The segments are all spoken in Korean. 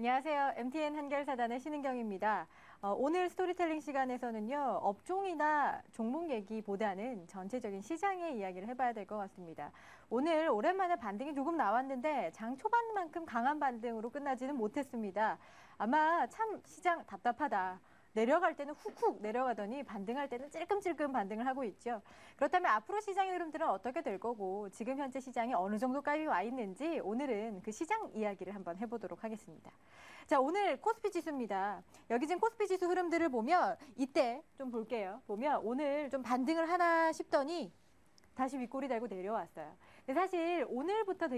안녕하세요. MTN 한결사단의 신은경입니다. 오늘 스토리텔링 시간에서는요, 업종이나 종목 얘기보다는 전체적인 시장의 이야기를 해봐야 될 것 같습니다. 오늘 오랜만에 반등이 조금 나왔는데 장 초반만큼 강한 반등으로 끝나지는 못했습니다. 아마 참 시장 답답하다. 내려갈 때는 훅훅 내려가더니 반등할 때는 찔끔찔끔 반등을 하고 있죠. 그렇다면 앞으로 시장의 흐름들은 어떻게 될 거고 지금 현재 시장이 어느 정도까지 와 있는지 오늘은 그 시장 이야기를 한번 해보도록 하겠습니다. 자, 오늘 코스피 지수입니다. 여기 지금 코스피 지수 흐름들을 보면 이때 좀 볼게요. 보면 오늘 좀 반등을 하나 싶더니 다시 윗꼬리 달고 내려왔어요. 근데 사실 오늘부터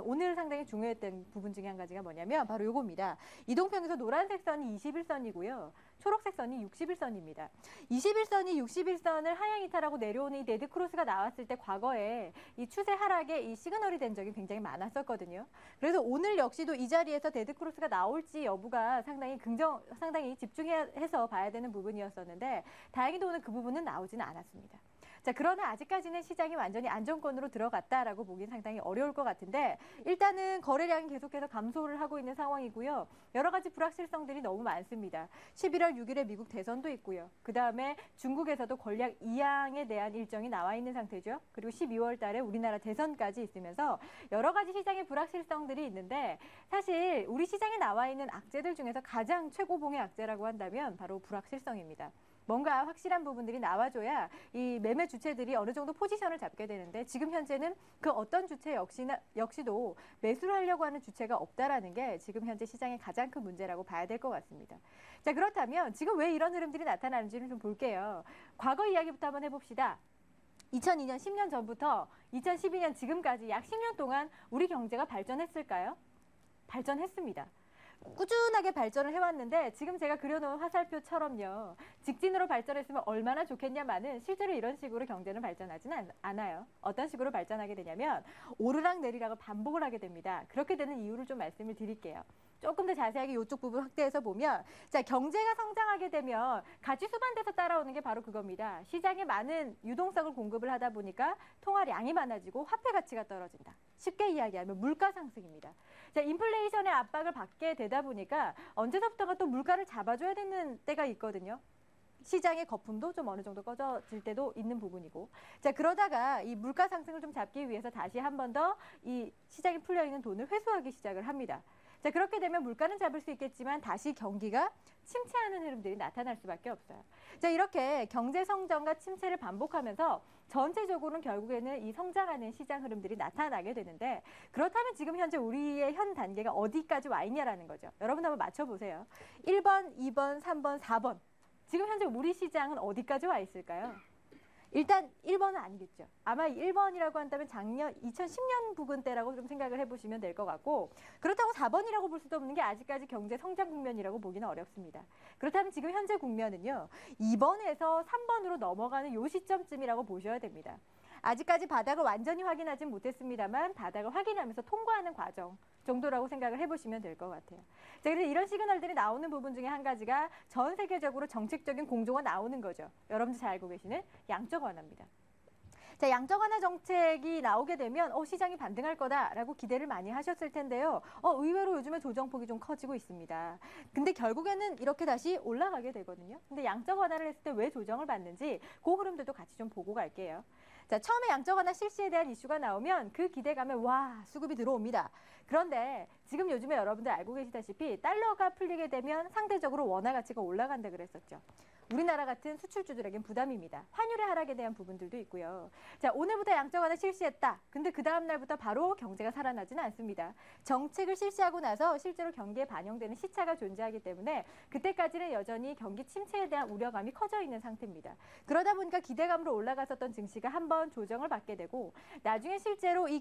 오늘 상당히 중요했던 부분 중에 한 가지가 뭐냐면 바로 요겁니다. 이동평에서 노란색 선이 21선이고요. 초록색 선이 61선입니다. 21선이 61선을 하향 이탈하고 내려오는 이 데드크로스가 나왔을 때 과거에 이 추세 하락에 이 시그널이 된 적이 굉장히 많았었거든요. 그래서 오늘 역시도 이 자리에서 데드크로스가 나올지 여부가 상당히 집중해서 봐야 되는 부분이었었는데 다행히도 오늘 그 부분은 나오지는 않았습니다. 자, 그러나 아직까지는 시장이 완전히 안정권으로 들어갔다라고 보기는 상당히 어려울 것 같은데 일단은 거래량이 계속해서 감소를 하고 있는 상황이고요. 여러 가지 불확실성들이 너무 많습니다. 11월 6일에 미국 대선도 있고요. 그다음에 중국에서도 권력 이양에 대한 일정이 나와 있는 상태죠. 그리고 12월 달에 우리나라 대선까지 있으면서 여러 가지 시장의 불확실성들이 있는데 사실 우리 시장에 나와 있는 악재들 중에서 가장 최고봉의 악재라고 한다면 바로 불확실성입니다. 뭔가 확실한 부분들이 나와줘야 이 매매 주체들이 어느 정도 포지션을 잡게 되는데 지금 현재는 그 어떤 주체 역시도 매수를 하려고 하는 주체가 없다라는 게 지금 현재 시장의 가장 큰 문제라고 봐야 될 것 같습니다. 자, 그렇다면 지금 왜 이런 흐름들이 나타나는지를 좀 볼게요. 과거 이야기부터 한번 해봅시다. 2002년, 10년 전부터 2012년 지금까지 약 10년 동안 우리 경제가 발전했을까요? 발전했습니다. 꾸준하게 발전을 해왔는데 지금 제가 그려놓은 화살표처럼요. 직진으로 발전했으면 얼마나 좋겠냐마는 실제로 이런 식으로 경제는 발전하지는 않아요. 어떤 식으로 발전하게 되냐면 오르락 내리락을 반복을 하게 됩니다. 그렇게 되는 이유를 좀 말씀을 드릴게요. 조금 더 자세하게 이쪽 부분 확대해서 보면 자, 경제가 성장하게 되면 같이 수반돼서 따라오는 게 바로 그겁니다. 시장에 많은 유동성을 공급을 하다 보니까 통화량이 많아지고 화폐 가치가 떨어진다. 쉽게 이야기하면 물가 상승입니다. 자, 인플레이션의 압박을 받게 되다 보니까 언제서부터가 또 물가를 잡아줘야 되는 때가 있거든요. 시장의 거품도 좀 어느 정도 꺼져질 때도 있는 부분이고. 자, 그러다가 이 물가 상승을 좀 잡기 위해서 다시 한 번 더 이 시장에 풀려있는 돈을 회수하기 시작을 합니다. 자, 그렇게 되면 물가는 잡을 수 있겠지만 다시 경기가 침체하는 흐름들이 나타날 수밖에 없어요. 자, 이렇게 경제 성장과 침체를 반복하면서 전체적으로는 결국에는 이 성장하는 시장 흐름들이 나타나게 되는데 그렇다면 지금 현재 우리의 현 단계가 어디까지 와 있냐라는 거죠. 여러분 한번 맞춰보세요. 1번, 2번, 3번, 4번. 지금 현재 우리 시장은 어디까지 와 있을까요? 일단 1번은 아니겠죠. 아마 1번이라고 한다면 작년 2010년 부근 때라고 좀 생각을 해보시면 될 것 같고 그렇다고 4번이라고 볼 수도 없는 게 아직까지 경제 성장 국면이라고 보기는 어렵습니다. 그렇다면 지금 현재 국면은요. 2번에서 3번으로 넘어가는 요 시점쯤이라고 보셔야 됩니다. 아직까지 바닥을 완전히 확인하진 못했습니다만 바닥을 확인하면서 통과하는 과정 정도라고 생각을 해보시면 될 것 같아요. 자, 그래서 이런 시그널들이 나오는 부분 중에 한 가지가 전 세계적으로 정책적인 공조가 나오는 거죠. 여러분들 잘 알고 계시는 양적 완화입니다. 자, 양적 완화 정책이 나오게 되면 시장이 반등할 거다라고 기대를 많이 하셨을 텐데요. 의외로 요즘에 조정폭이 좀 커지고 있습니다. 근데 결국에는 이렇게 다시 올라가게 되거든요. 근데 양적 완화를 했을 때 왜 조정을 받는지 그 흐름들도 같이 좀 보고 갈게요. 자, 처음에 양적 완화 실시에 대한 이슈가 나오면 그 기대감에 와, 수급이 들어옵니다. 그런데 지금 요즘에 여러분들 알고 계시다시피 달러가 풀리게 되면 상대적으로 원화 가치가 올라간다 그랬었죠. 우리나라 같은 수출주들에겐 부담입니다. 환율의 하락에 대한 부분들도 있고요. 자, 오늘부터 양적 완화 실시했다. 근데 그 다음 날부터 바로 경제가 살아나지는 않습니다. 정책을 실시하고 나서 실제로 경기에 반영되는 시차가 존재하기 때문에 그때까지는 여전히 경기 침체에 대한 우려감이 커져 있는 상태입니다. 그러다 보니까 기대감으로 올라갔었던 증시가 한번 조정을 받게 되고 나중에 실제로 이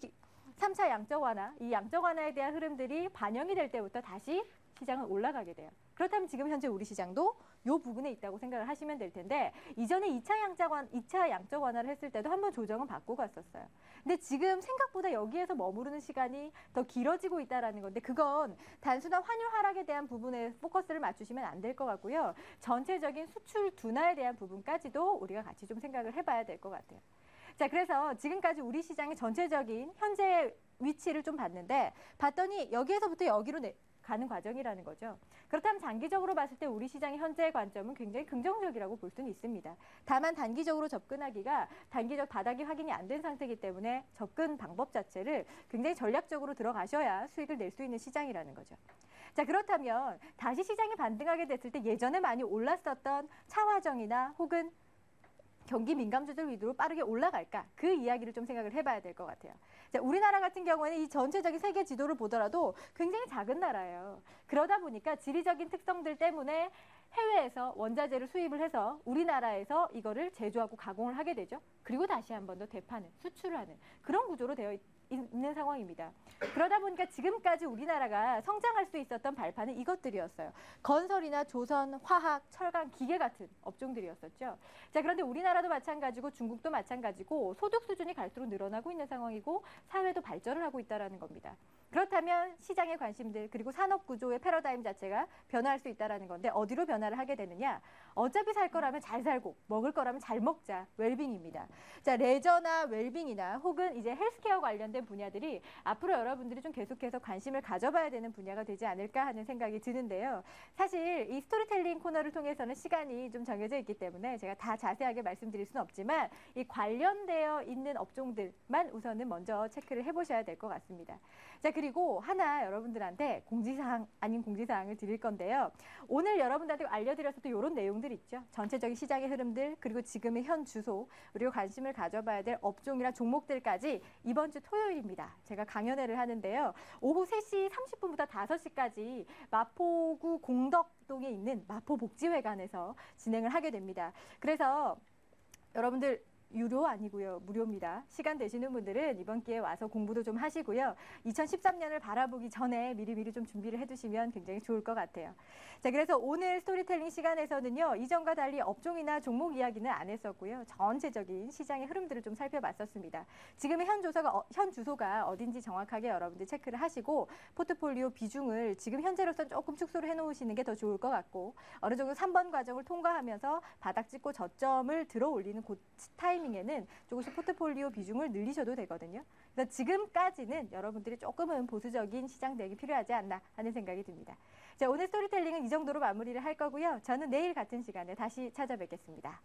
3차 양적 완화, 이 양적 완화에 대한 흐름들이 반영이 될 때부터 다시 시장은 올라가게 돼요. 그렇다면 지금 현재 우리 시장도 이 부분에 있다고 생각을 하시면 될 텐데 이전에 2차 양적 완화를 했을 때도 한번 조정은 받고 갔었어요. 근데 지금 생각보다 여기에서 머무르는 시간이 더 길어지고 있다는 건데 그건 단순한 환율 하락에 대한 부분에 포커스를 맞추시면 안 될 것 같고요. 전체적인 수출 둔화에 대한 부분까지도 우리가 같이 좀 생각을 해봐야 될 것 같아요. 자, 그래서 지금까지 우리 시장의 전체적인 현재 위치를 좀 봤는데 봤더니 여기에서부터 여기로 가는 과정이라는 거죠. 그렇다면 장기적으로 봤을 때 우리 시장의 현재의 관점은 굉장히 긍정적이라고 볼 수는 있습니다. 다만 단기적으로 접근하기가 단기적 바닥이 확인이 안 된 상태이기 때문에 접근 방법 자체를 굉장히 전략적으로 들어가셔야 수익을 낼 수 있는 시장이라는 거죠. 자, 그렇다면 다시 시장이 반등하게 됐을 때 예전에 많이 올랐었던 차화정이나 혹은 경기 민감 조절 위주로 빠르게 올라갈까? 그 이야기를 좀 생각을 해봐야 될 것 같아요. 자, 우리나라 같은 경우에는 이 전체적인 세계 지도를 보더라도 굉장히 작은 나라예요. 그러다 보니까 지리적인 특성들 때문에 해외에서 원자재를 수입을 해서 우리나라에서 이거를 제조하고 가공을 하게 되죠. 그리고 다시 한 번 더 되파는, 수출을 하는 그런 구조로 되어 있는 상황입니다. 그러다 보니까 지금까지 우리나라가 성장할 수 있었던 발판은 이것들이었어요. 건설이나 조선, 화학, 철강, 기계 같은 업종들이었었죠. 자, 그런데 우리나라도 마찬가지고 중국도 마찬가지고 소득 수준이 갈수록 늘어나고 있는 상황이고 사회도 발전을 하고 있다는 겁니다. 그렇다면 시장의 관심들 그리고 산업 구조의 패러다임 자체가 변화할 수 있다는 건데 어디로 변화를 하게 되느냐? 어차피 살 거라면 잘 살고 먹을 거라면 잘 먹자. 웰빙입니다. 자, 레저나 웰빙이나 혹은 이제 헬스케어 관련된 분야들이 앞으로 여러분들이 좀 계속해서 관심을 가져봐야 되는 분야가 되지 않을까 하는 생각이 드는데요. 사실 이 스토리텔링 코너를 통해서는 시간이 좀 정해져 있기 때문에 제가 다 자세하게 말씀드릴 수는 없지만 이 관련되어 있는 업종들만 우선은 먼저 체크를 해보셔야 될 것 같습니다. 자, 그리고 하나 여러분들한테 공지사항 아닌 공지사항을 드릴 건데요. 오늘 여러분들한테 알려드렸었던 이런 내용들 있죠. 전체적인 시장의 흐름들 그리고 지금의 현 주소 그리고 관심을 가져봐야 될 업종이나 종목들까지 이번 주 토요일입니다. 제가 강연회를 하는데요. 오후 3시 30분부터 5시까지 마포구 공덕동에 있는 마포복지회관에서 진행을 하게 됩니다. 그래서 여러분들 유료 아니고요. 무료입니다. 시간 되시는 분들은 이번 기회에 와서 공부도 좀 하시고요. 2013년을 바라보기 전에 미리미리 좀 준비를 해두시면 굉장히 좋을 것 같아요. 자, 그래서 오늘 스토리텔링 시간에서는요. 이전과 달리 업종이나 종목 이야기는 안 했었고요. 전체적인 시장의 흐름들을 좀 살펴봤었습니다. 지금의 현 주소가 어딘지 정확하게 여러분들 체크를 하시고 포트폴리오 비중을 지금 현재로서는 조금 축소를 해놓으시는 게 더 좋을 것 같고 어느 정도 3번 과정을 통과하면서 바닥 찍고 저점을 들어 올리는 타이밍에는 조금씩 포트폴리오 비중을 늘리셔도 되거든요. 그래서 지금까지는 여러분들이 조금은 보수적인 시장 대응이 필요하지 않나 하는 생각이 듭니다. 자, 오늘 스토리텔링은 이 정도로 마무리를 할 거고요. 저는 내일 같은 시간에 다시 찾아뵙겠습니다.